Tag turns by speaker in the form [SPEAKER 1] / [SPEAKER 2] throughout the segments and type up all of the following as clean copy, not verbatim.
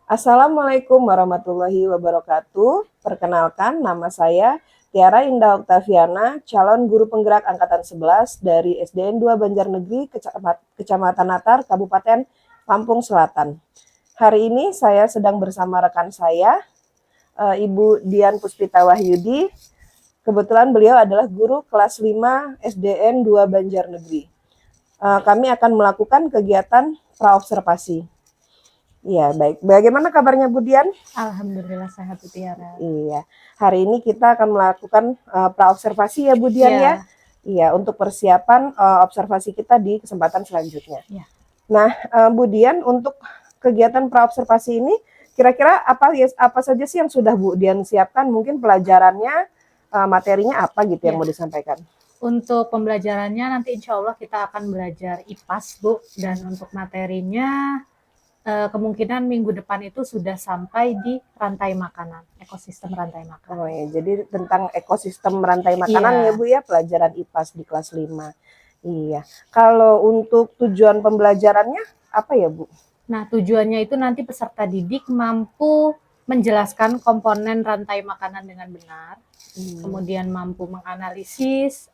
[SPEAKER 1] Assalamualaikum warahmatullahi wabarakatuh. Perkenalkan, nama saya Tiara Indah Oktaviana, calon guru penggerak angkatan 11 dari SDN 2 Banjarnegeri, Kecamatan Natar, Kabupaten Lampung Selatan. Hari ini saya sedang bersama rekan saya, Ibu Dian Puspita Wahyudi. Kebetulan beliau adalah guru kelas 5 SDN 2 Banjarnegeri. Kami akan melakukan kegiatan praobservasi. Iya, baik. Bagaimana kabarnya Bu Dian?
[SPEAKER 2] Alhamdulillah sehat Bu Tiara.
[SPEAKER 1] Iya, hari ini kita akan melakukan praobservasi ya Bu Dian ya. Iya, untuk persiapan observasi kita di kesempatan selanjutnya.
[SPEAKER 2] Ya.
[SPEAKER 1] Nah, Bu Dian, untuk kegiatan praobservasi ini kira-kira apa saja sih yang sudah Bu Dian siapkan? Mungkin pelajarannya, materinya apa gitu yang mau disampaikan?
[SPEAKER 2] Untuk pembelajarannya nanti insya Allah kita akan belajar IPAS Bu, dan untuk materinya kemungkinan minggu depan itu sudah sampai di rantai makanan, ekosistem rantai makanan.
[SPEAKER 1] Oh ya, jadi tentang ekosistem rantai makanan ya Bu ya, pelajaran IPAS di kelas 5. Iya. Kalau untuk tujuan pembelajarannya apa ya Bu?
[SPEAKER 2] Nah, tujuannya itu nanti peserta didik mampu menjelaskan komponen rantai makanan dengan benar, kemudian mampu menganalisis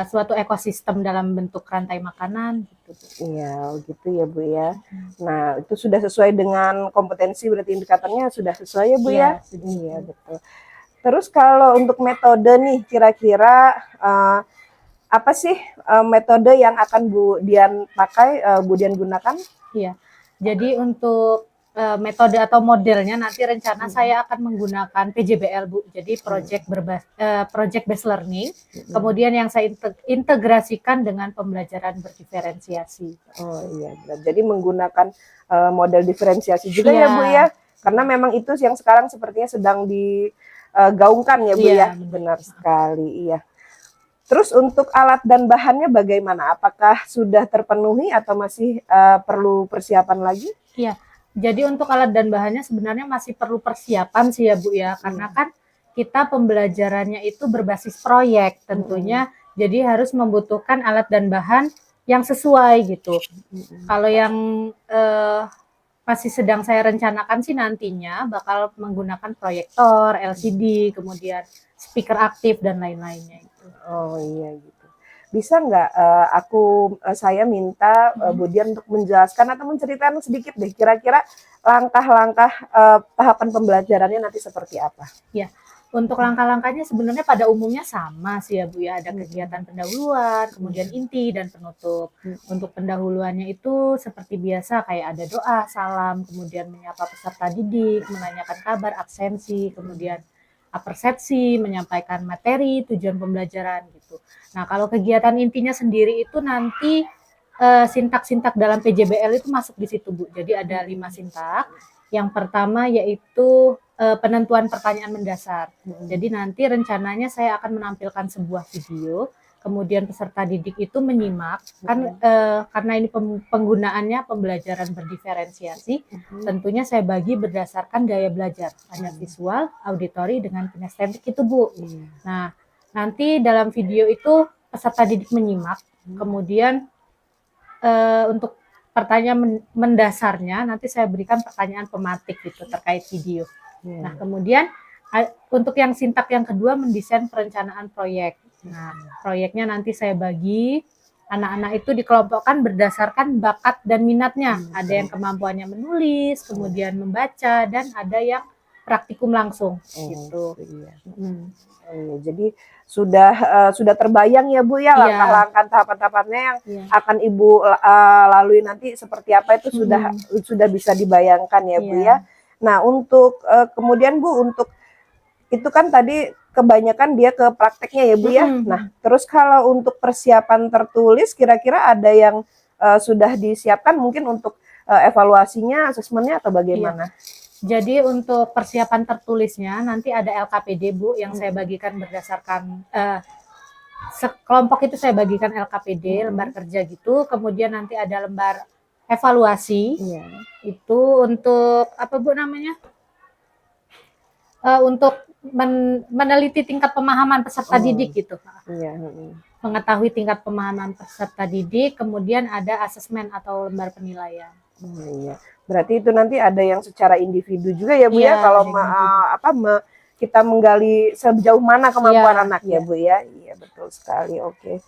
[SPEAKER 2] suatu ekosistem dalam bentuk rantai makanan gitu.
[SPEAKER 1] Iya, gitu ya Bu ya. Nah, itu sudah sesuai dengan kompetensi, berarti indikatornya sudah sesuai ya Bu ya? Iya, betul. Terus kalau untuk metode nih, kira-kira apa sih metode yang akan Bu Dian pakai, Bu Dian gunakan?
[SPEAKER 2] Iya, jadi untuk metode atau modelnya nanti rencana saya akan menggunakan PJBL Bu, jadi project based learning. Kemudian yang saya integrasikan dengan pembelajaran berdiferensiasi.
[SPEAKER 1] Oh iya, jadi menggunakan model diferensiasi juga ya Bu ya, karena memang itu yang sekarang sepertinya sedang digaungkan ya Bu ya. Benar sekali, iya. Terus untuk alat dan bahannya bagaimana? Apakah sudah terpenuhi atau masih perlu persiapan lagi?
[SPEAKER 2] Iya. Jadi untuk alat dan bahannya sebenarnya masih perlu persiapan sih ya Bu ya, karena kan kita pembelajarannya itu berbasis proyek tentunya, jadi harus membutuhkan alat dan bahan yang sesuai gitu. Kalau yang masih sedang saya rencanakan sih nantinya bakal menggunakan proyektor, LCD, kemudian speaker aktif dan lain-lainnya itu.
[SPEAKER 1] Oh iya gitu. Bisa nggak saya minta Bu Dian untuk menjelaskan atau menceritakan sedikit deh kira-kira langkah-langkah tahapan pembelajarannya nanti seperti apa?
[SPEAKER 2] Ya, untuk langkah-langkahnya sebenarnya pada umumnya sama sih ya Bu ya, ada kegiatan pendahuluan, kemudian inti dan penutup. Untuk pendahuluannya itu seperti biasa kayak ada doa, salam, kemudian menyapa peserta didik, menanyakan kabar, absensi, kemudian persepsi, menyampaikan materi, tujuan pembelajaran gitu. Nah, kalau kegiatan intinya sendiri itu nanti sintak-sintak dalam PJBL itu masuk di situ Bu. Jadi ada 5 sintak. Yang pertama yaitu penentuan pertanyaan mendasar. Jadi nanti rencananya saya akan menampilkan sebuah video, kemudian peserta didik itu menyimak, kan karena ini penggunaannya pembelajaran berdiferensiasi, tentunya saya bagi berdasarkan gaya belajar, ada visual, auditori, dengan kinestetik itu Bu. Nah, nanti dalam video itu peserta didik menyimak, kemudian untuk pertanyaan mendasarnya nanti saya berikan pertanyaan pematik gitu terkait video. Nah, kemudian untuk yang sintak yang kedua mendesain perencanaan proyek. Nah, proyeknya nanti saya bagi, anak-anak itu dikelompokkan berdasarkan bakat dan minatnya. Ada yang kemampuannya menulis, kemudian membaca, dan ada yang praktikum langsung gitu.
[SPEAKER 1] Jadi sudah terbayang ya Bu ya langkah-langkah tahapan-tahapannya yang akan Ibu lalui nanti seperti apa itu sudah bisa dibayangkan ya Bu ya. Nah, untuk kemudian Bu, untuk itu kan tadi kebanyakan dia ke prakteknya ya Bu ya. Nah, terus kalau untuk persiapan tertulis kira-kira ada yang sudah disiapkan mungkin untuk evaluasinya, asesmennya atau bagaimana?
[SPEAKER 2] Jadi untuk persiapan tertulisnya nanti ada LKPD Bu yang saya bagikan berdasarkan sekelompok itu saya bagikan LKPD, lembar kerja gitu. Kemudian nanti ada lembar evaluasi. Itu untuk apa Bu namanya? Untuk meneliti tingkat pemahaman peserta didik gitu. Mengetahui tingkat pemahaman peserta didik, kemudian ada asesmen atau lembar penilaian.
[SPEAKER 1] Berarti itu nanti ada yang secara individu juga ya Bu ya, kalau kita menggali sejauh mana kemampuan anak ya Bu ya. Iya betul sekali. Oke.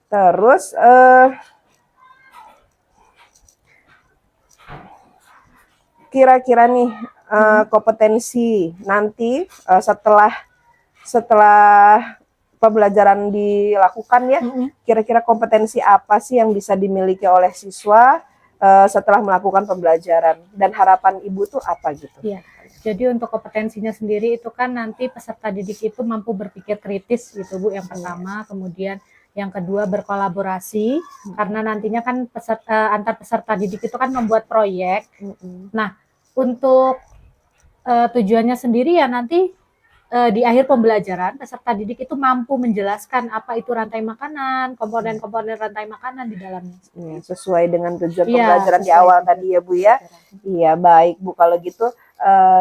[SPEAKER 1] Terus kira-kira nih kompetensi nanti setelah pembelajaran dilakukan ya, kira-kira kompetensi apa sih yang bisa dimiliki oleh siswa setelah melakukan pembelajaran, dan harapan Ibu tuh apa gitu?
[SPEAKER 2] Iya. Jadi untuk kompetensinya sendiri itu kan nanti peserta didik itu mampu berpikir kritis gitu Bu yang pertama, kemudian yang kedua berkolaborasi karena nantinya kan antar peserta didik itu kan membuat proyek. Nah, untuk tujuannya sendiri ya nanti di akhir pembelajaran peserta didik itu mampu menjelaskan apa itu rantai makanan, komponen-komponen rantai makanan di dalamnya.
[SPEAKER 1] Sesuai dengan tujuan pembelajaran di awal tadi ya Bu ya. Iya baik Bu, kalau gitu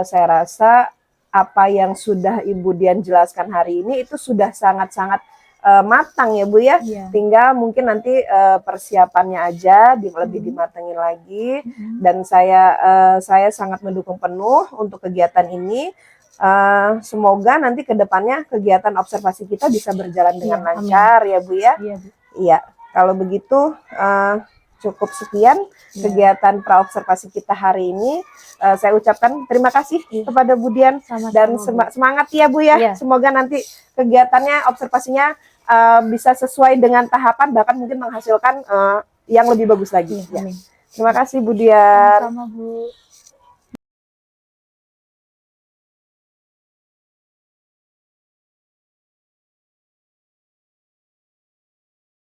[SPEAKER 1] saya rasa apa yang sudah Ibu Dian jelaskan hari ini itu sudah sangat-sangat matang ya Bu ya. Tinggal mungkin nanti persiapannya aja lebih dimatengin lagi. Dan saya sangat mendukung penuh untuk kegiatan ini. Semoga nanti ke depannya kegiatan observasi kita bisa berjalan dengan lancar ya Bu ya. Iya, kalau begitu cukup sekian kegiatan praobservasi kita hari ini. Saya ucapkan terima kasih kepada Bu Dian dan semangat ya Bu ya. Semoga nanti kegiatannya, observasinya bisa sesuai dengan tahapan, bahkan mungkin menghasilkan yang lebih bagus lagi. Terima kasih Bu Dian.
[SPEAKER 2] Sama Bu.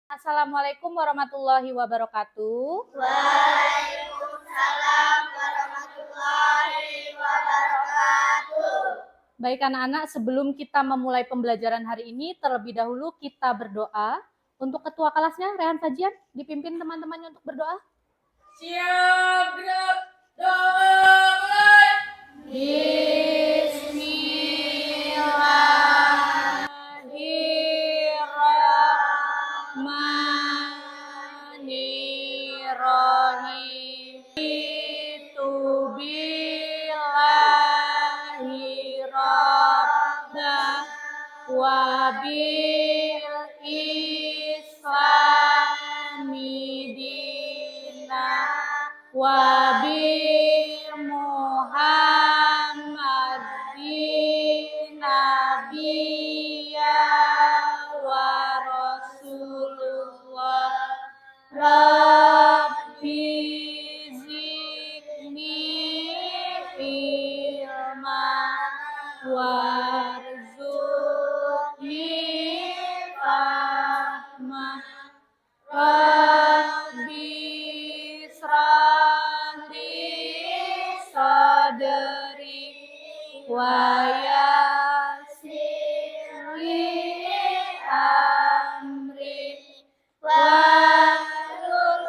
[SPEAKER 2] Assalamualaikum warahmatullahi wabarakatuh.
[SPEAKER 3] Waalaikumsalam warahmatullahi wabarakatuh.
[SPEAKER 2] Baik anak-anak, sebelum kita memulai pembelajaran hari ini, terlebih dahulu kita berdoa. Untuk ketua kelasnya, Rehan Fajian, dipimpin teman-temannya untuk berdoa.
[SPEAKER 3] Siap, gerak, doa mulai.
[SPEAKER 2] Bismillahirrahmanirrahim. Billahi rabbah wa bil islami dina wa bil muhammadin nabiyya wa rasulullah. Rabbi zidni ilma warzuqni fahma. Rabbi israhli sadri wa yassir li amri wahlul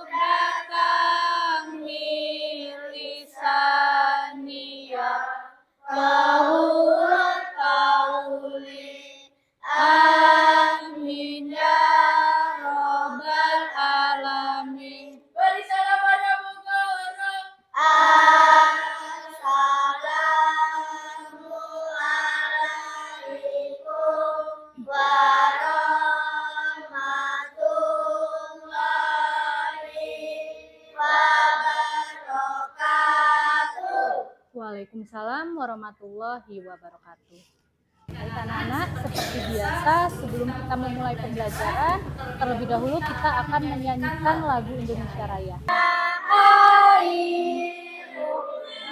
[SPEAKER 2] 'uqdatam min lisani yafqahu qawli. Amin ya rabbal alamin.
[SPEAKER 3] Beri salam pada muka orang. Assalamualaikum warahmatullahi wabarakatuh.
[SPEAKER 2] Waalaikumsalam warahmatullahi wabarakatuh. Baik anak-anak, seperti biasa sebelum kita memulai pembelajaran, terlebih dahulu kita akan menyanyikan lagu Indonesia Raya.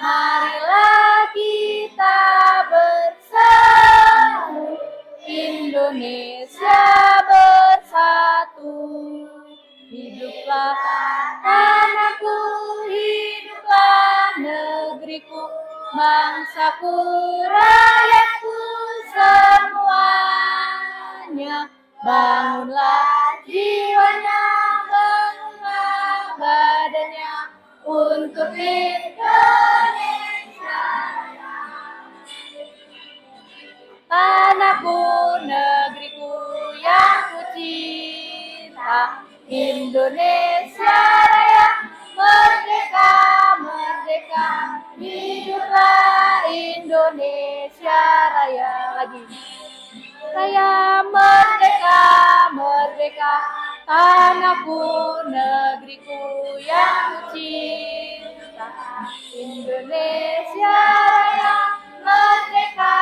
[SPEAKER 2] Marilah kita bersama selalu, Indonesia bersatu. Hiduplah tanahku, hiduplah negeriku, bangsaku, rakyatku semuanya. Bangunlah jiwanya, bangunlah badannya untuk Indonesia. Tanahku, negeriku yang ku cinta, Indonesia Raya, merdeka, merdeka, hiduplah Indonesia Raya. Lagi. Raya, merdeka, merdeka, tanahku, negeriku yang ku cinta, Indonesia Raya, merdeka,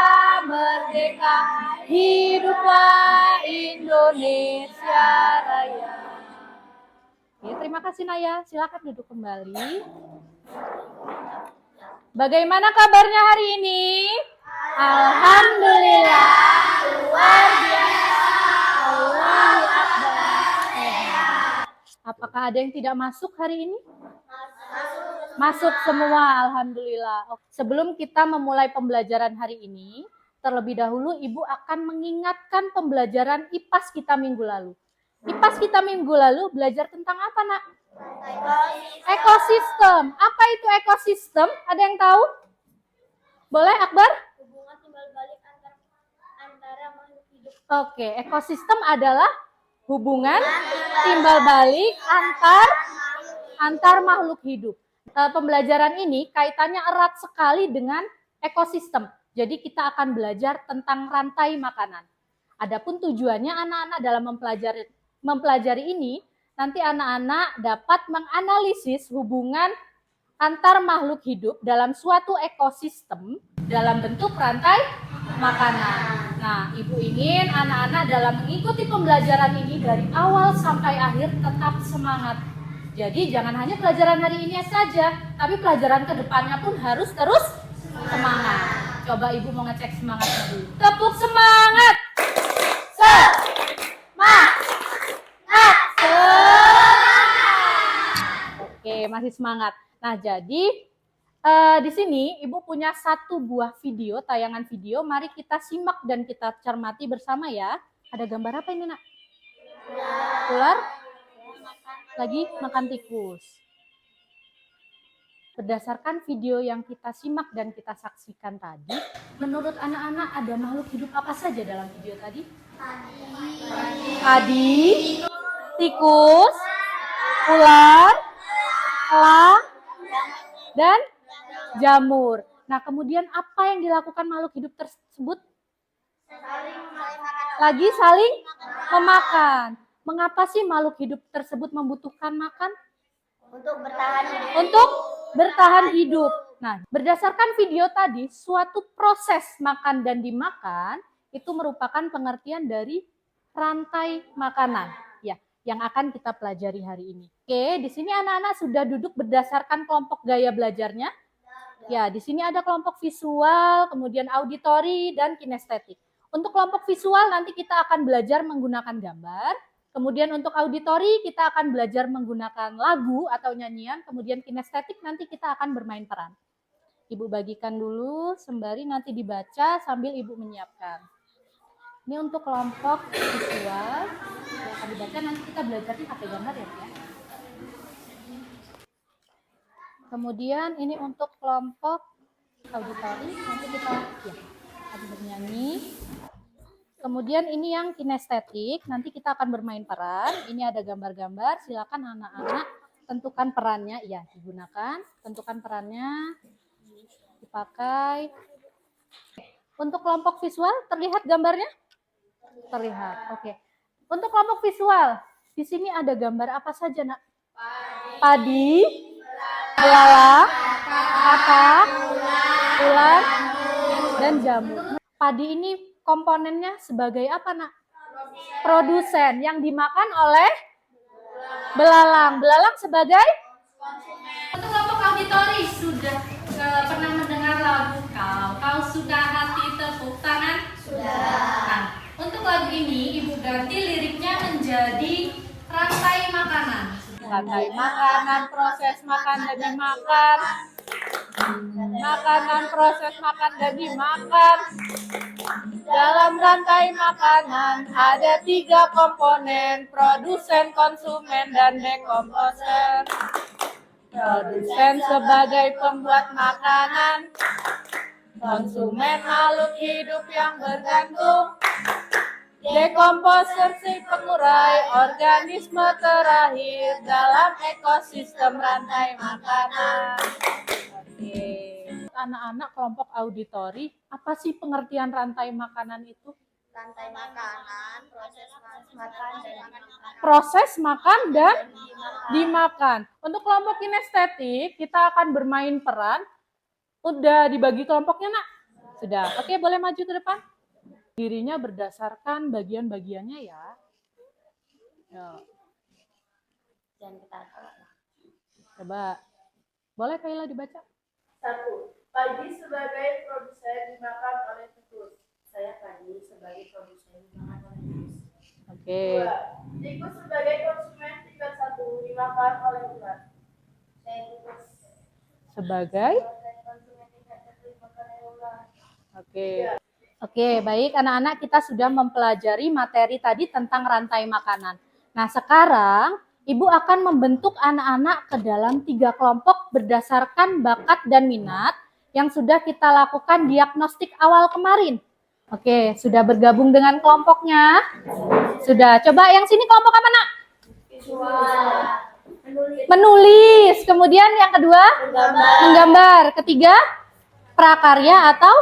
[SPEAKER 2] merdeka, hiduplah Indonesia Raya. Ya, terima kasih Naya, silakan duduk kembali. Bagaimana kabarnya hari ini? Alhamdulillah, luar biasa. Allahu Akbar. Apakah ada yang tidak masuk hari ini? Masuk semua, alhamdulillah. Sebelum kita memulai pembelajaran hari ini, terlebih dahulu Ibu akan mengingatkan pembelajaran IPAS kita minggu lalu. IPAS kita minggu lalu belajar tentang apa, Nak? Ekosistem. Apa itu ekosistem? Ada yang tahu? Boleh, Akbar?
[SPEAKER 3] Hubungan timbal balik antara makhluk hidup.
[SPEAKER 2] Oke, ekosistem adalah hubungan timbal balik antar makhluk hidup. Pembelajaran ini kaitannya erat sekali dengan ekosistem. Jadi kita akan belajar tentang rantai makanan. Adapun tujuannya anak-anak dalam mempelajari ini, nanti anak-anak dapat menganalisis hubungan antar makhluk hidup dalam suatu ekosistem dalam bentuk rantai makanan. Nah, Ibu ingin anak-anak dalam mengikuti pembelajaran ini dari awal sampai akhir tetap semangat. Jadi jangan hanya pelajaran hari ini saja, tapi pelajaran kedepannya pun harus terus semangat. Coba Ibu mau ngecek semangatnya dulu. Tepuk semangat! Semangat! Oke, masih semangat. Nah, jadi di sini Ibu punya satu buah video, tayangan video. Mari kita simak dan kita cermati bersama ya. Ada gambar apa ini, Nak? Ular lagi makan tikus. Berdasarkan video yang kita simak dan kita saksikan tadi, menurut anak-anak ada makhluk hidup apa saja dalam video tadi? Padi, tikus, ular, elang, dan jamur. Nah, kemudian apa yang dilakukan makhluk hidup tersebut? Lagi saling memakan. Mengapa sih makhluk hidup tersebut membutuhkan makan?
[SPEAKER 3] Untuk bertahan hidup.
[SPEAKER 2] Untuk bertahan hidup. Nah, berdasarkan video tadi, suatu proses makan dan dimakan itu merupakan pengertian dari rantai makanan. Ya, yang akan kita pelajari hari ini. Oke, di sini anak-anak sudah duduk berdasarkan kelompok gaya belajarnya. Ya, di sini ada kelompok visual, kemudian auditori, dan kinestetik. Untuk kelompok visual nanti kita akan belajar menggunakan gambar. Kemudian untuk auditori kita akan belajar menggunakan lagu atau nyanyian. Kemudian kinestetik nanti kita akan bermain peran. Ibu bagikan dulu sembari nanti dibaca sambil Ibu menyiapkan. Ini untuk kelompok visual. Yang akan dibaca nanti kita belajarnya pakai gambar ya. Kemudian ini untuk kelompok auditori, nanti kita akan bernyanyi. Kemudian ini yang kinestetik, nanti kita akan bermain peran. Ini ada gambar-gambar, silakan anak-anak tentukan perannya, ya digunakan, tentukan perannya, dipakai. Untuk kelompok visual, terlihat gambarnya? Terlihat, oke. Untuk kelompok visual, di sini ada gambar apa saja, Nak? Padi, belalang, katak, ular, dan jamur. Padi ini komponennya sebagai apa, Nak? Produsen yang dimakan oleh belalang. Belalang sebagai konsumen. Untuk kelompok auditori sudah
[SPEAKER 4] pernah mendengar lagu Kau Sudah Hati Tepuk Tangan? Sudah. Nah, untuk lagu ini Ibu ganti liriknya menjadi rantai makanan.
[SPEAKER 2] Rantai makanan, proses makan dan dimakan. Makanan, proses makan dan dimakan. Dalam rantai makanan ada 3 komponen, produsen, konsumen, dan dekomposer. Produsen sebagai pembuat makanan, konsumen makhluk hidup yang bergantung, dekomposer si pengurai organisme terakhir dalam ekosistem rantai makanan. Oke. Anak-anak kelompok auditori, apa sih pengertian rantai makanan itu?
[SPEAKER 3] Rantai makanan, proses makan dan dimakan.
[SPEAKER 2] Proses makan dan dimakan. Untuk kelompok kinestetik, kita akan bermain peran. Udah dibagi kelompoknya, Nak? Sudah. Oke, boleh maju ke depan. Dirinya berdasarkan bagian-bagiannya ya. Yuk.
[SPEAKER 3] Dan kita
[SPEAKER 2] Coba. Boleh Kaila dibaca?
[SPEAKER 5] 1. Padi sebagai produsen dimakan oleh tikus. Saya Padi sebagai produsen dimakan oleh tikus.
[SPEAKER 2] Oke.
[SPEAKER 5] 2. Tikus sebagai konsumen tingkat 1 dimakan oleh ular.
[SPEAKER 3] saya tikus
[SPEAKER 2] Sebagai?
[SPEAKER 3] konsumen tingkat 1 dimakan oleh ular.
[SPEAKER 2] Oke. Oke, baik anak-anak, kita sudah mempelajari materi tadi tentang rantai makanan. Nah, sekarang Ibu akan membentuk anak-anak ke dalam 3 kelompok berdasarkan bakat dan minat yang sudah kita lakukan diagnostik awal kemarin. Oke, sudah bergabung dengan kelompoknya? Sudah. Coba yang sini kelompok apa, Nak? Menulis. Kemudian yang kedua? Menggambar. Ketiga? Prakarya atau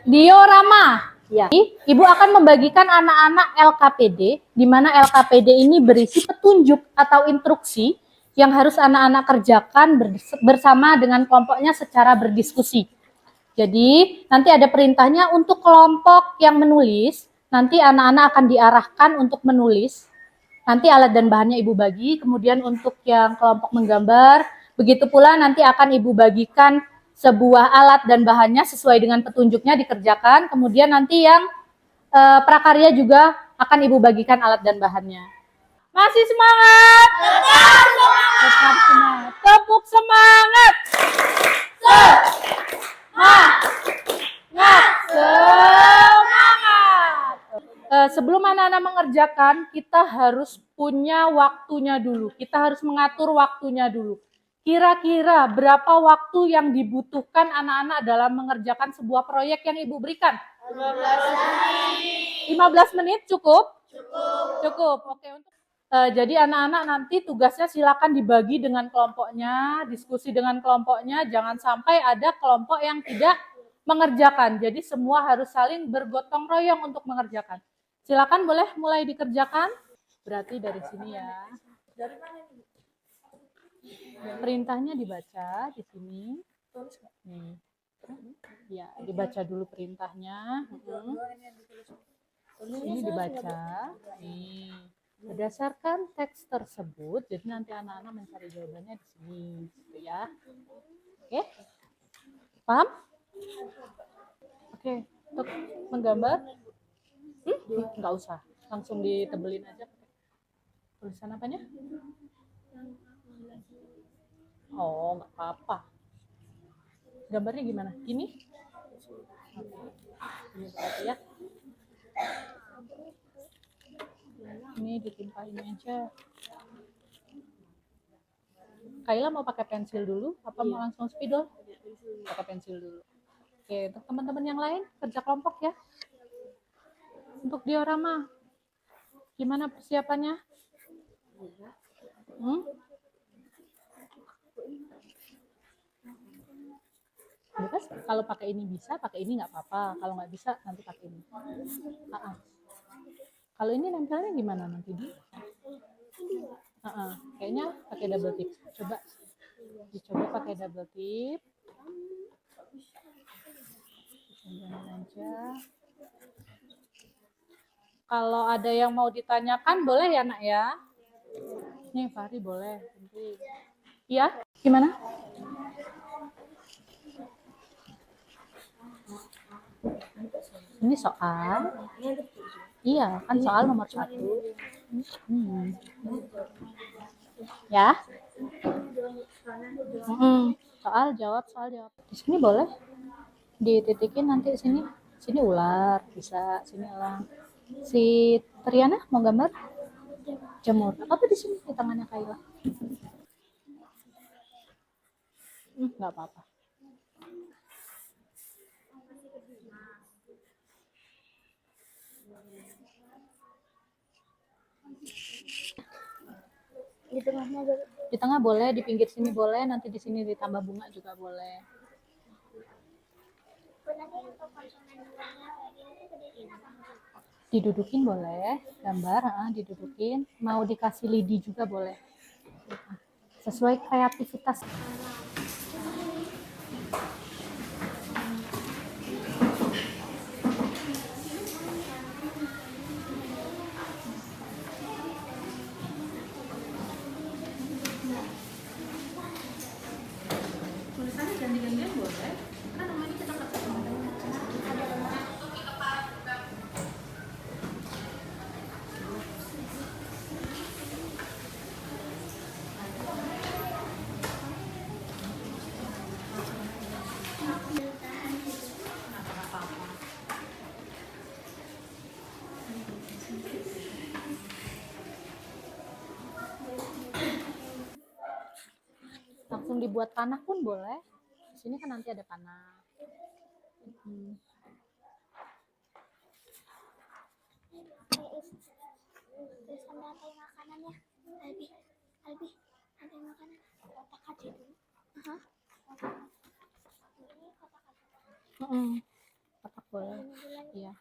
[SPEAKER 2] diorama. Ya. Ibu akan membagikan anak-anak LKPD, di mana LKPD ini berisi petunjuk atau instruksi yang harus anak-anak kerjakan bersama dengan kelompoknya secara berdiskusi. Jadi nanti ada perintahnya untuk kelompok yang menulis, nanti anak-anak akan diarahkan untuk menulis. Nanti alat dan bahannya Ibu bagi, kemudian untuk yang kelompok menggambar, begitu pula nanti akan Ibu bagikan sebuah alat dan bahannya sesuai dengan petunjuknya dikerjakan. Kemudian nanti yang prakarya juga akan Ibu bagikan alat dan bahannya. Masih semangat? Tetap semangat. Tetap semangat. Tepuk semangat. Semangat. Sebelum anak-anak mengerjakan, kita harus punya waktunya dulu. Kita harus mengatur waktunya dulu. Kira-kira berapa waktu yang dibutuhkan anak-anak dalam mengerjakan sebuah proyek yang Ibu berikan? 15 menit cukup? Cukup. Oke. Jadi anak-anak nanti tugasnya silakan dibagi dengan kelompoknya, diskusi dengan kelompoknya, jangan sampai ada kelompok yang tidak mengerjakan. Jadi semua harus saling bergotong royong untuk mengerjakan. Silakan boleh mulai dikerjakan. Berarti dari sini ya. Dari mana ini? Perintahnya dibaca di sini. Nih. Ya, dibaca dulu perintahnya. Ini dibaca. Nih. Berdasarkan teks tersebut, jadi nanti anak-anak mencari jawabannya di sini, gitu ya. Oke? Paham? Oke, untuk menggambar? Nggak usah, langsung ditebelin aja. Tulisan apanya? Oh, nggak apa-apa. Gambarnya gimana? Ini? Ini berarti ya. Ini ditimpa ini aja. Kaila mau pakai pensil dulu? Apa mau langsung spidol? Pakai pensil dulu. Oke, untuk teman-teman yang lain, kerja kelompok ya. Untuk diorama, gimana persiapannya? Bebas, kalau pakai ini bisa, pakai ini nggak apa-apa. Kalau nggak bisa, nanti pakai ini. Kalau ini nempelnya gimana nanti di? Kayaknya pakai double tip. Coba dicoba pakai double tip. Jangan aja. Kalau ada yang mau ditanyakan boleh ya Nak ya. Nih Fahri boleh. Iya, gimana? Ini soal. Iya, kan soal nomor 1. Ya. Soal jawab. Di sini boleh dititikin nanti sini. Sini ular, bisa sini elang. Si Triana mau gambar jamur. Apa di sini di tangannya Kayla? Nggak apa-apa. Di tengah boleh, di pinggir sini boleh, nanti di sini ditambah bunga juga boleh. Didudukin boleh, gambar, didudukin. Mau dikasih lidi juga boleh. Sesuai kreativitas.
[SPEAKER 4] Tulisannya ganti-gantian boleh. Kan namanya kita ketemu.
[SPEAKER 2] Langsung dibuat panah pun boleh. Di sini kan nanti ada panah.
[SPEAKER 3] Tulisan rantai makanannya. Albi, rantai makanan. Kotak aja dulu. Ini kotak aja.
[SPEAKER 2] Kotak boleh. Iya.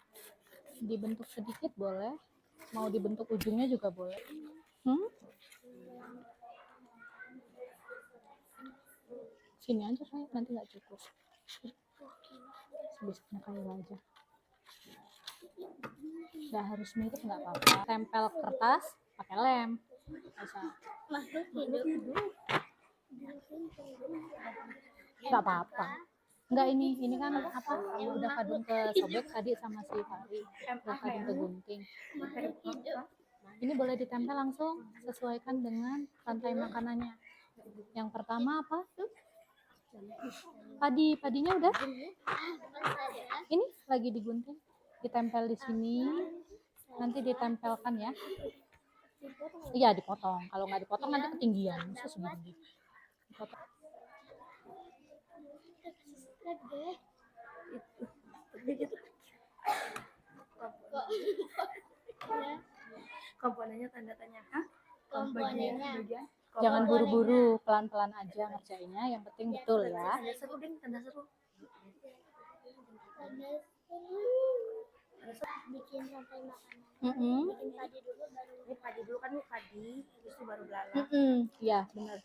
[SPEAKER 2] Dibentuk sedikit boleh. Mau dibentuk ujungnya juga boleh. Sini aja saya, nanti nggak cukup. Sebisanya Kayla aja. Nggak harus mirip, nggak apa-apa. Tempel kertas pakai lem. Bisa. Nggak apa-apa. Enggak, ini kan apa? Udah kadung ke sobek tadi sama si Fari. Udah kadung ke gunting. Ini boleh ditempel langsung, sesuaikan dengan rantai makanannya. Yang pertama apa? Padinya udah? Ini lagi digunting. Ditempel di sini. Nanti ditempelkan ya. Iya, dipotong. Kalau nggak dipotong nanti ketinggian. Masa segini. Dipotong.
[SPEAKER 5] Komponennya tanda tanya.
[SPEAKER 3] Komponennya.
[SPEAKER 2] Jangan buru-buru, pelan-pelan aja ngerjainnya. Yang penting betul ya.
[SPEAKER 5] Tanda seru, Ding. Tanda seru.
[SPEAKER 3] Bikin rantai makanan.
[SPEAKER 2] Mm-mm.
[SPEAKER 3] Bikin padi dulu baru.
[SPEAKER 5] Ini padi dulu kan, ini padi. Terus itu baru belalang.
[SPEAKER 2] Mm-mm. Iya, benar.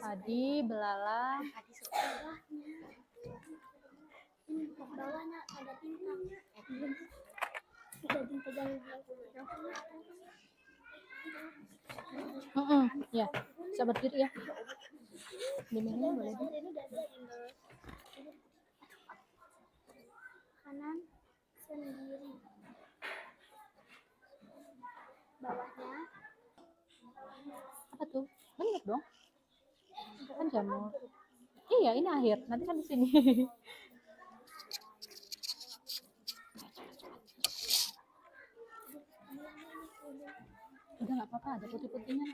[SPEAKER 2] Padi, belalang.
[SPEAKER 5] Padi seru.
[SPEAKER 3] Ini bawahnya ada bintang. Belum. Ada bintang
[SPEAKER 2] Ya, bisa berdiri ya. Diminum boleh.
[SPEAKER 3] kanan sendiri. Bawahnya
[SPEAKER 2] Apa tuh? Banyak dong. Kan jamur. Iya, ini akhir. Nanti kan di sini. Udah nggak apa-apa, ada putih-putihnya.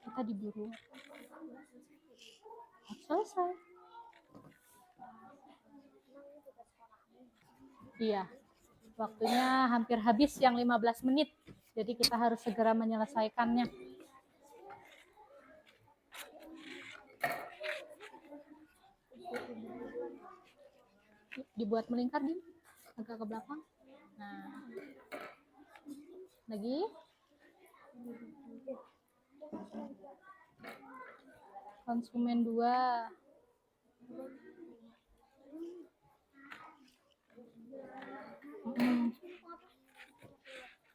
[SPEAKER 2] Kita diburu. Selesai. Iya. Waktunya hampir habis yang 15 menit. Jadi kita harus segera menyelesaikannya. Dibuat melingkar nih, agak ke belakang. Nah. Lagi. Konsumen 2.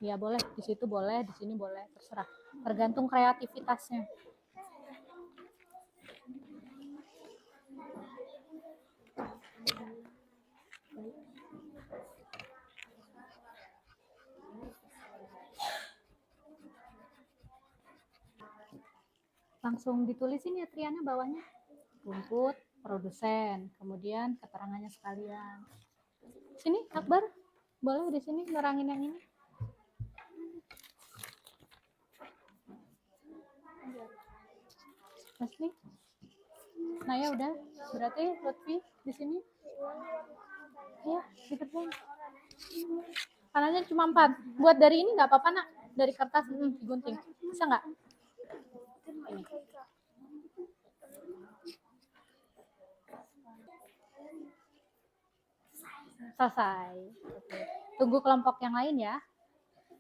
[SPEAKER 2] Ya boleh, di situ boleh, di sini boleh, terserah. Tergantung kreativitasnya. Langsung ditulisin ya Triana bawahnya. Rumput, produsen, kemudian keterangannya sekalian. Sini Akbar, boleh di sini nerangin yang ini. Asli. Nah ya udah, berarti Lutfi di sini. Ya, dikerjain. Panahnya cuma 4. Buat dari ini nggak apa-apa nak, dari kertas digunting. Bisa nggak? Ini. Selesai. Oke. Tunggu kelompok yang lain ya.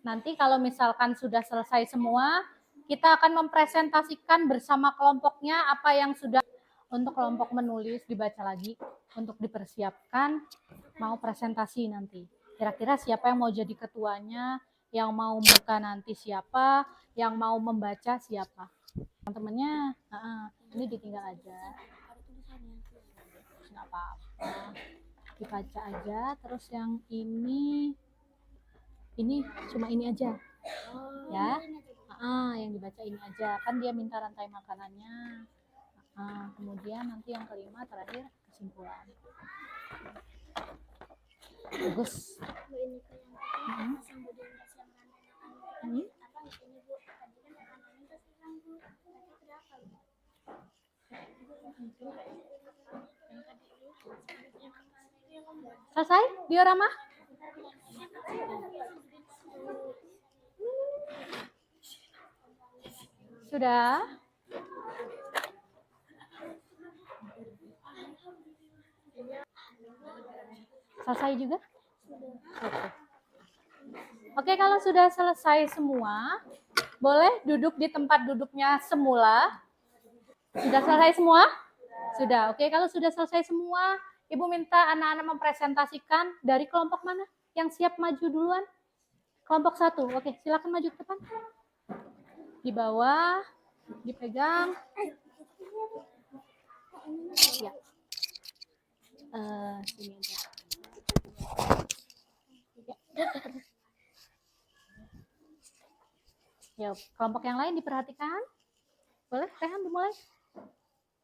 [SPEAKER 2] Nanti kalau misalkan sudah selesai semua, kita akan mempresentasikan bersama kelompoknya apa yang sudah. Untuk kelompok menulis dibaca lagi untuk dipersiapkan mau presentasi nanti. Kira-kira siapa yang mau jadi ketuanya, yang mau buka nanti siapa, yang mau membaca siapa. Teman-temannya, ini ditinggal aja. Nggak apa-apa. Dibaca aja, terus yang ini cuma ini aja. Ya. Yang dibaca ini aja. Kan dia minta rantai makanannya. Kemudian nanti yang kelima terakhir kesimpulan. Bagus. Selesai diorama? Sudah? Selesai juga? Oke, kalau sudah selesai semua, boleh duduk di tempat duduknya semula. Sudah selesai semua? Sudah. Oke, kalau sudah selesai semua, Ibu minta anak-anak mempresentasikan dari kelompok mana? Yang siap maju duluan? Kelompok 1. Oke, silakan maju ke depan. Di bawah, dipegang. Ya. Sini aja. Ya, kelompok yang lain diperhatikan. Boleh, Rehan dimulai.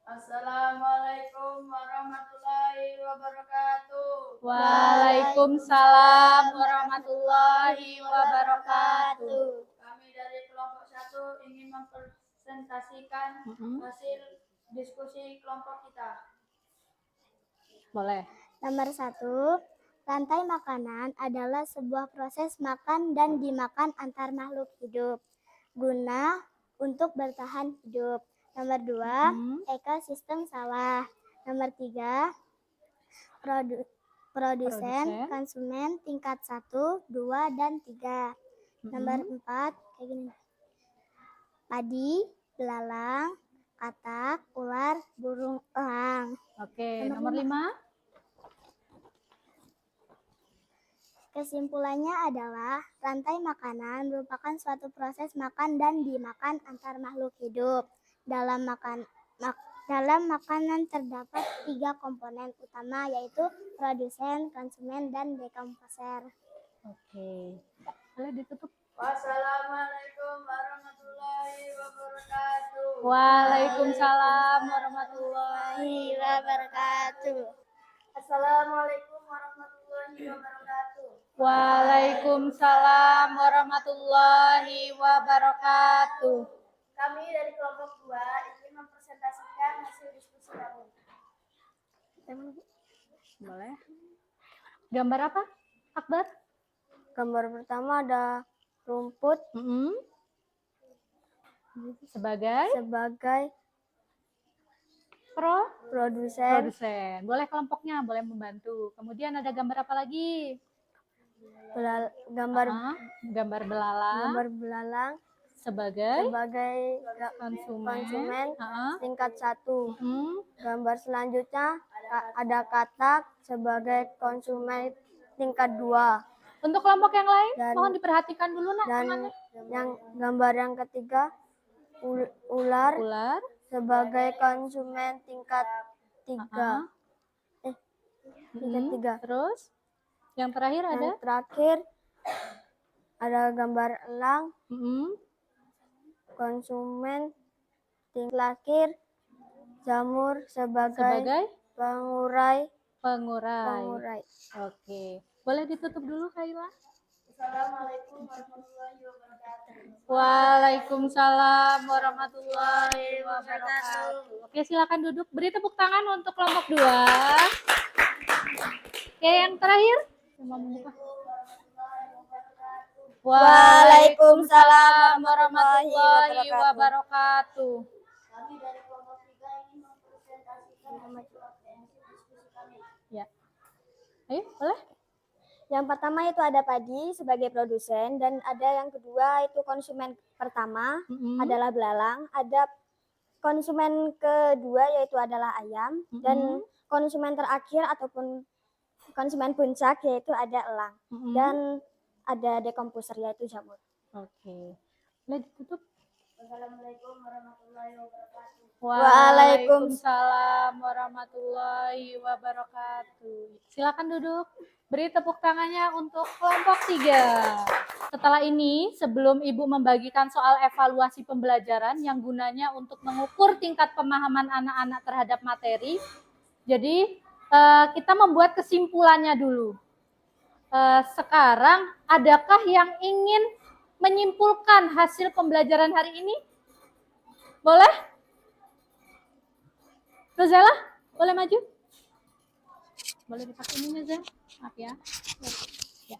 [SPEAKER 5] Assalamualaikum warahmatullahi wabarakatuh.
[SPEAKER 2] Waalaikumsalam warahmatullahi wabarakatuh.
[SPEAKER 5] Kami dari kelompok 1 ingin mempresentasikan hasil diskusi kelompok kita.
[SPEAKER 2] Boleh.
[SPEAKER 3] Nomor 1, rantai makanan adalah sebuah proses makan dan dimakan antar makhluk hidup guna untuk bertahan hidup. Nomor 2, ekosistem sawah. Nomor 3, produsen, konsumen tingkat 1, 2, dan 3. Nomor 4, kayak gini. Padi, belalang, katak, ular, burung elang.
[SPEAKER 2] Oke, nomor 5.
[SPEAKER 3] Kesimpulannya adalah rantai makanan merupakan suatu proses makan dan dimakan antar makhluk hidup. Dalam makanan terdapat 3 komponen utama, yaitu produsen, konsumen, dan dekomposer.
[SPEAKER 2] Oke. Boleh ditutup.
[SPEAKER 5] Wassalamualaikum warahmatullahi wabarakatuh.
[SPEAKER 2] Waalaikumsalam warahmatullahi
[SPEAKER 3] wabarakatuh.
[SPEAKER 5] Assalamualaikum warahmatullahi wabarakatuh.
[SPEAKER 2] Waalaikumsalam warahmatullahi wabarakatuh.
[SPEAKER 5] Kami dari kelompok 2 ingin mempresentasikan hasil diskusi kami.
[SPEAKER 2] Boleh. Gambar apa, Akbar?
[SPEAKER 3] Gambar pertama ada rumput
[SPEAKER 2] Sebagai
[SPEAKER 3] produsen.
[SPEAKER 2] Boleh kelompoknya, boleh membantu. Kemudian ada gambar apa lagi?
[SPEAKER 3] Gambar
[SPEAKER 2] belalang
[SPEAKER 3] sebagai
[SPEAKER 2] konsumen.
[SPEAKER 3] tingkat 1. Gambar selanjutnya ada katak sebagai konsumen tingkat 2.
[SPEAKER 2] Untuk kelompok yang lain, mohon diperhatikan dulu nak.
[SPEAKER 3] Dan yang gambar yang ketiga ular sebagai konsumen tingkat 3. Tingkat 3.
[SPEAKER 2] Terus yang terakhir ada?
[SPEAKER 3] Yang terakhir ada gambar elang konsumen Lakir jamur
[SPEAKER 2] Sebagai
[SPEAKER 3] pengurai.
[SPEAKER 2] pengurai. Oke. Boleh ditutup dulu, Kaila?
[SPEAKER 5] Assalamualaikum warahmatullahi wabarakatuh.
[SPEAKER 2] Waalaikumsalam warahmatullahi wabarakatuh. Oke, silakan duduk. Beri tepuk tangan untuk kelompok 2. Oke, yang terakhir.
[SPEAKER 3] Waalaikumsalam
[SPEAKER 2] warahmatullahi wabarakatuh.
[SPEAKER 5] Kami dari kelompok 3 ingin mempresentasikan diskusi kami.
[SPEAKER 2] Ya. Ayo, boleh?
[SPEAKER 3] Yang pertama itu ada padi sebagai produsen, dan ada yang kedua itu konsumen pertama adalah belalang, ada konsumen kedua yaitu adalah ayam, dan konsumen terakhir ataupun konsumen puncak yaitu ada elang, dan ada dekomposer yaitu jamur.
[SPEAKER 2] Oke. Boleh ditutup?
[SPEAKER 5] Assalamualaikum warahmatullahi wabarakatuh.
[SPEAKER 2] Waalaikumsalam warahmatullahi wabarakatuh. Silakan duduk. Beri tepuk tangannya untuk kelompok 3. Setelah ini, sebelum Ibu membagikan soal evaluasi pembelajaran yang gunanya untuk mengukur tingkat pemahaman anak-anak terhadap materi, jadi kita membuat kesimpulannya dulu. Sekarang, adakah yang ingin menyimpulkan hasil pembelajaran hari ini? Boleh? Rozela, boleh maju? Boleh dipakai ini, Zel? Maaf ya. Ya.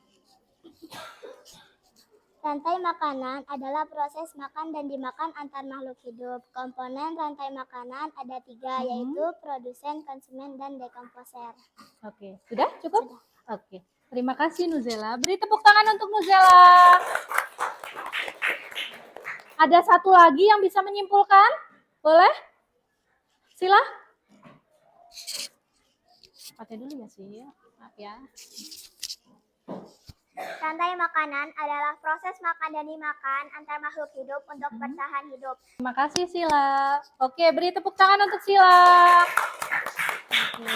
[SPEAKER 3] Rantai makanan adalah proses makan dan dimakan antar makhluk hidup. Komponen rantai makanan ada 3, yaitu produsen, konsumen, dan dekomposer.
[SPEAKER 2] Oke, sudah cukup? Oke, terima kasih Nuzela. Beri tepuk tangan untuk Nuzela. Ada satu lagi yang bisa menyimpulkan? Boleh? Sila. Pakai dulu ya sih, maaf ya.
[SPEAKER 3] Rantai makanan adalah proses makan dan dimakan antar makhluk hidup untuk bertahan hidup.
[SPEAKER 2] Terima kasih Sila. Oke, beri tepuk tangan untuk Sila. Oke.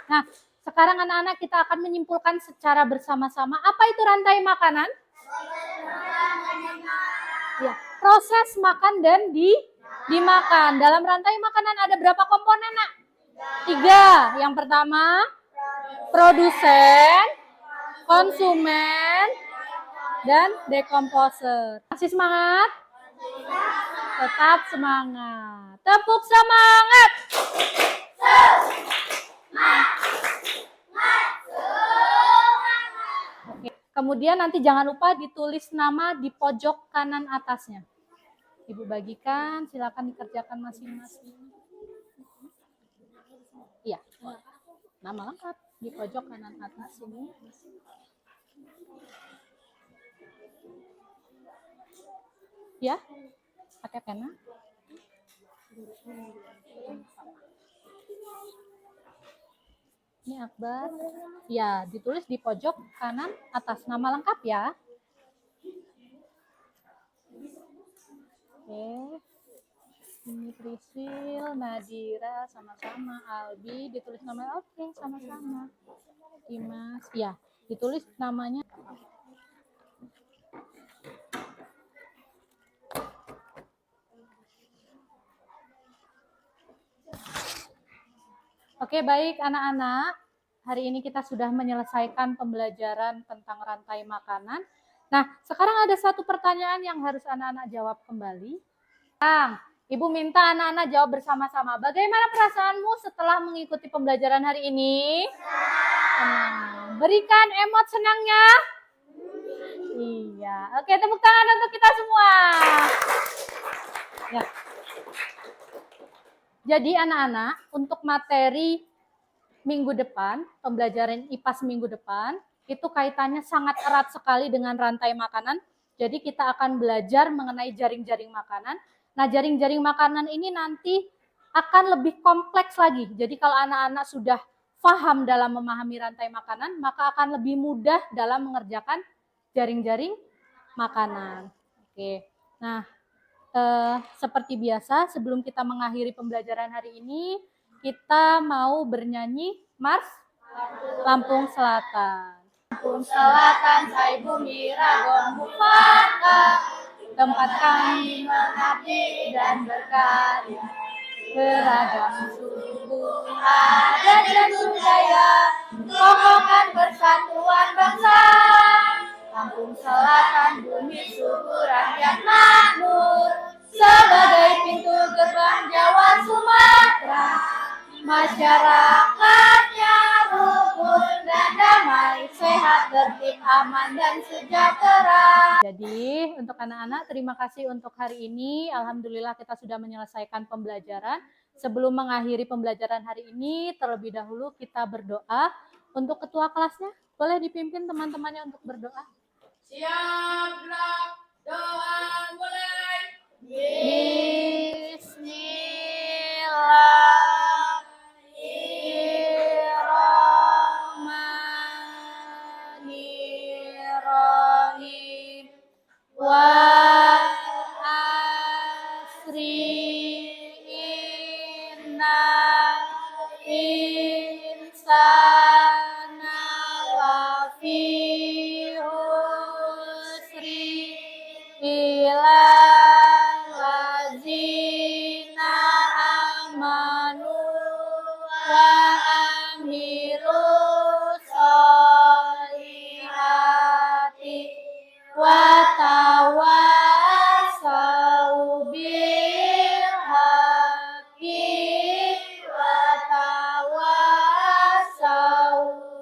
[SPEAKER 2] Nah, sekarang anak-anak kita akan menyimpulkan secara bersama-sama apa itu rantai makanan? Ya, proses makan dan dimakan. Dalam rantai makanan ada berapa komponen, Nak? 3. Yang pertama, produsen, konsumen, dan dekomposer. Masih semangat? Tetap semangat. Tepuk semangat. Oke. Kemudian nanti jangan lupa ditulis nama di pojok kanan atasnya. Ibu bagikan, silakan dikerjakan masing-masing. Iya, nama lengkap di pojok kanan atas ini. Ya, pakai pena. Ini Akbar. Ya, ditulis di pojok kanan atas nama lengkap ya. Oke. Ini Prisil, Nadira, sama-sama. Albi, ditulis nama. Oke, sama-sama. Dimas, ya, ditulis namanya. Oke, baik anak-anak. Hari ini kita sudah menyelesaikan pembelajaran tentang rantai makanan. Nah, sekarang ada satu pertanyaan yang harus anak-anak jawab kembali. Ibu minta anak-anak jawab bersama-sama. Bagaimana perasaanmu setelah mengikuti pembelajaran hari ini? Senang. Berikan emot senangnya. Iya. Oke, tepuk tangan untuk kita semua. Ya. Jadi anak-anak, untuk materi minggu depan, pembelajaran IPA seminggu depan, itu kaitannya sangat erat sekali dengan rantai makanan. Jadi kita akan belajar mengenai jaring-jaring makanan. Nah, jaring-jaring makanan ini nanti akan lebih kompleks lagi. Jadi kalau anak-anak sudah paham dalam memahami rantai makanan, maka akan lebih mudah dalam mengerjakan jaring-jaring makanan. Oke. Nah, seperti biasa, sebelum kita mengakhiri pembelajaran hari ini, kita mau bernyanyi Mars Lampung Selatan. Lampung Selatan, saya bumi ragong bupaka, tempat kami mengabdi.
[SPEAKER 4] berbakti dan berkarya, beragam suku, adat dan budaya, kokohkan persatuan bangsa. Lampung Selatan, bumi subur, rakyat makmur, sebagai pintu gerbang Jawa Sumatera, masyarakatnya rukun dan damai, sehat, tertib, aman, dan sejahtera.
[SPEAKER 2] Jadi untuk anak-anak, terima kasih untuk hari ini. Alhamdulillah kita sudah menyelesaikan pembelajaran. Sebelum mengakhiri pembelajaran hari ini, terlebih dahulu kita berdoa. Untuk ketua kelasnya, boleh dipimpin teman-temannya untuk berdoa.
[SPEAKER 5] Siaplah, doa mulai.
[SPEAKER 2] Bismillahirrahmanirrahim. Wal asri innal insana lafi husri illa allazina amanu wa amilus solihati wa tawasau bil haqqi wa tawasau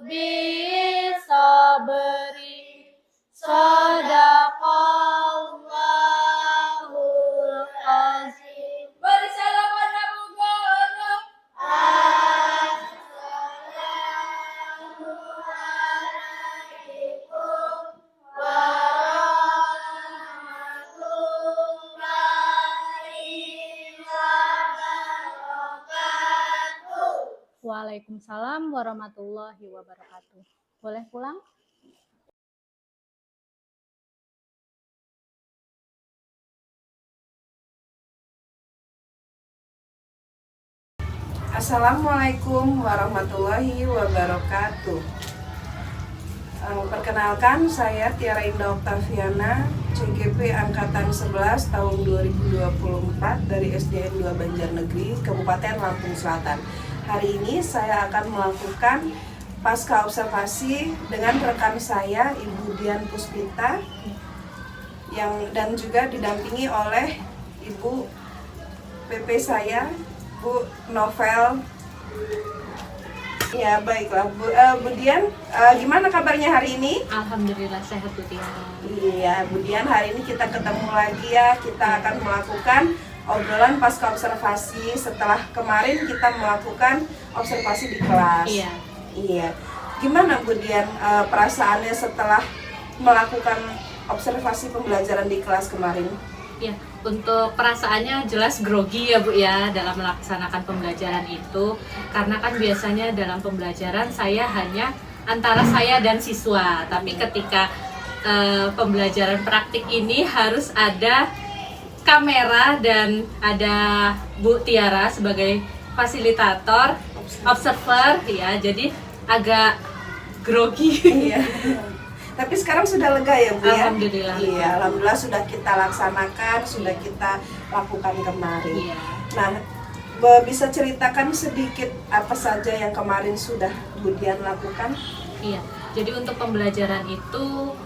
[SPEAKER 2] bis sabri. Sadaqallahul azim.
[SPEAKER 5] Bersalam Nabi Guru. Assalamualaikum warahmatullahi wabarakatuh.
[SPEAKER 2] Waalaikumsalam warahmatullahi wabarakatuh. Boleh pulang?
[SPEAKER 1] Assalamualaikum warahmatullahi wabarakatuh. Perkenalkan, saya Tiara Indah Oktaviana, CGP Angkatan 11 tahun 2024 dari SDN 2 Banjarnegeri, Kabupaten Lampung Selatan. Hari ini saya akan melakukan pasca observasi dengan rekan saya, Ibu Dian Puspita, dan juga didampingi oleh Ibu PP saya, Bu Novel. Ya baiklah, Bu Dian, gimana kabarnya hari ini?
[SPEAKER 2] Alhamdulillah sehat Bu Tiara.
[SPEAKER 1] Iya, Bu Dian, hari ini kita ketemu lagi ya. Kita akan melakukan obrolan pasca observasi setelah kemarin kita melakukan observasi di kelas.
[SPEAKER 2] Iya.
[SPEAKER 1] Iya. Gimana Bu Dian perasaannya setelah melakukan observasi pembelajaran di kelas kemarin?
[SPEAKER 2] Ya, untuk perasaannya jelas grogi ya Bu ya dalam melaksanakan pembelajaran itu, karena kan biasanya dalam pembelajaran saya hanya antara saya dan siswa, tapi ketika pembelajaran praktik ini harus ada kamera dan ada Bu Tiara sebagai fasilitator, observer ya, jadi agak grogi.
[SPEAKER 1] Iya. Tapi sekarang sudah lega ya Bu ya?
[SPEAKER 2] Alhamdulillah.
[SPEAKER 1] Iya, alhamdulillah sudah kita laksanakan, sudah kita lakukan kemarin.
[SPEAKER 2] Iya.
[SPEAKER 1] Nah, bisa ceritakan sedikit apa saja yang kemarin sudah Bu Dian lakukan?
[SPEAKER 2] Iya, jadi untuk pembelajaran itu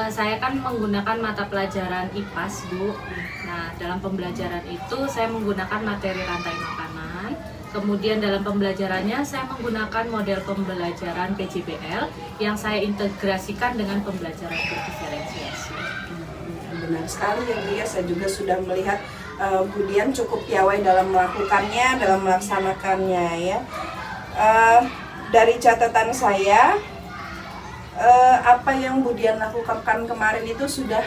[SPEAKER 2] saya kan menggunakan mata pelajaran IPAS Bu. Nah, dalam pembelajaran itu saya menggunakan materi rantai makanan. Kemudian dalam pembelajarannya saya menggunakan model pembelajaran PJBL yang saya integrasikan dengan pembelajaran berdiferensiasi.
[SPEAKER 1] Benar sekali ya Bu ya, saya juga sudah melihat Bu Dian cukup piawai dalam melakukannya, dalam melaksanakannya ya. Dari catatan saya, apa yang Bu Dian lakukan kemarin itu sudah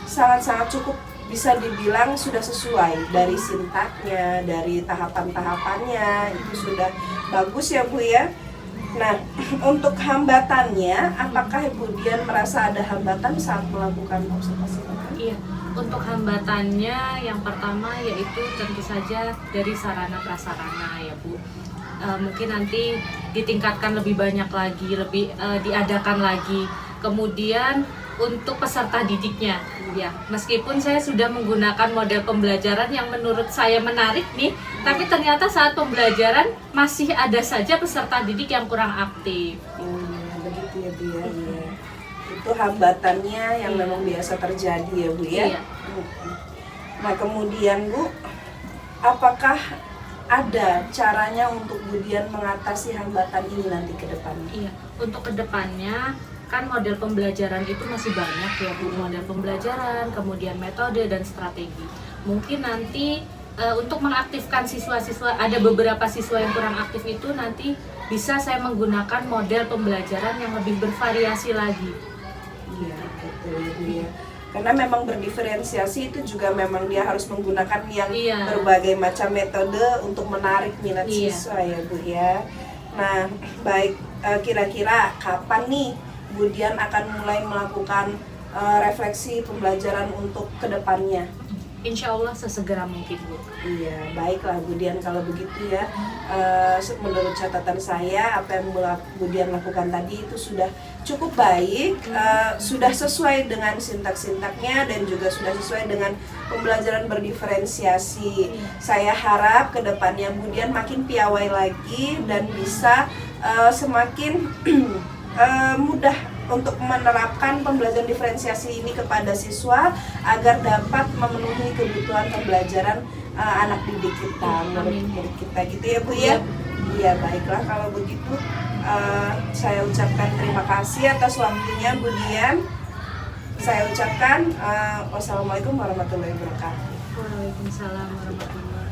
[SPEAKER 1] sangat-sangat cukup, bisa dibilang sudah sesuai dari sintaknya, dari tahapan-tahapannya, itu sudah bagus ya Bu ya. Nah, untuk hambatannya, apakah Ibu Dian merasa ada hambatan saat melakukan observasi?
[SPEAKER 2] Iya, untuk hambatannya yang pertama yaitu tentu saja dari sarana prasarana ya Bu. Mungkin nanti ditingkatkan lebih banyak lagi, lebih diadakan lagi. Kemudian
[SPEAKER 4] untuk peserta didiknya. Ya, meskipun saya sudah menggunakan model pembelajaran yang menurut saya menarik nih, tapi ternyata saat pembelajaran masih ada saja peserta didik yang kurang aktif.
[SPEAKER 1] Begitu ya Bu ya. Iya. Itu hambatannya yang memang biasa terjadi ya Bu ya.
[SPEAKER 4] Iya.
[SPEAKER 1] Nah kemudian Bu, apakah ada caranya untuk kemudian mengatasi hambatan ini nanti ke depannya?
[SPEAKER 4] Iya, untuk kedepannya kan model pembelajaran itu masih banyak ya Bu, model pembelajaran, kemudian metode dan strategi. Mungkin nanti untuk mengaktifkan siswa-siswa, ada beberapa siswa yang kurang aktif itu nanti bisa saya menggunakan model pembelajaran yang lebih bervariasi lagi.
[SPEAKER 1] Iya, betul ya Bu ya. Karena memang berdiferensiasi itu juga memang dia harus menggunakan yang
[SPEAKER 4] Iya.
[SPEAKER 1] berbagai macam metode untuk menarik minat
[SPEAKER 4] Iya.
[SPEAKER 1] siswa ya Bu ya. Nah, baik, kira-kira kapan nih kemudian akan mulai melakukan refleksi pembelajaran untuk kedepannya?
[SPEAKER 4] Insya Allah sesegera mungkin Bu.
[SPEAKER 1] Iya, baiklah Bu Dian kalau begitu ya. Menurut catatan saya apa yang Bu Dian lakukan tadi itu sudah cukup baik, sudah sesuai dengan sintak-sintaknya dan juga sudah sesuai dengan pembelajaran berdiferensiasi. Saya harap ke depannya Bu Dian makin piawai lagi dan bisa semakin mudah untuk menerapkan pembelajaran diferensiasi ini kepada siswa agar dapat memenuhi kebutuhan pembelajaran anak didik kita, murid-murid kita gitu ya Bu ya. Iya, baiklah kalau begitu saya ucapkan terima kasih atas waktunya Bu Dian. Saya ucapkan wassalamualaikum warahmatullahi wabarakatuh.
[SPEAKER 4] Waalaikumsalam warahmatullahi wabarakatuh.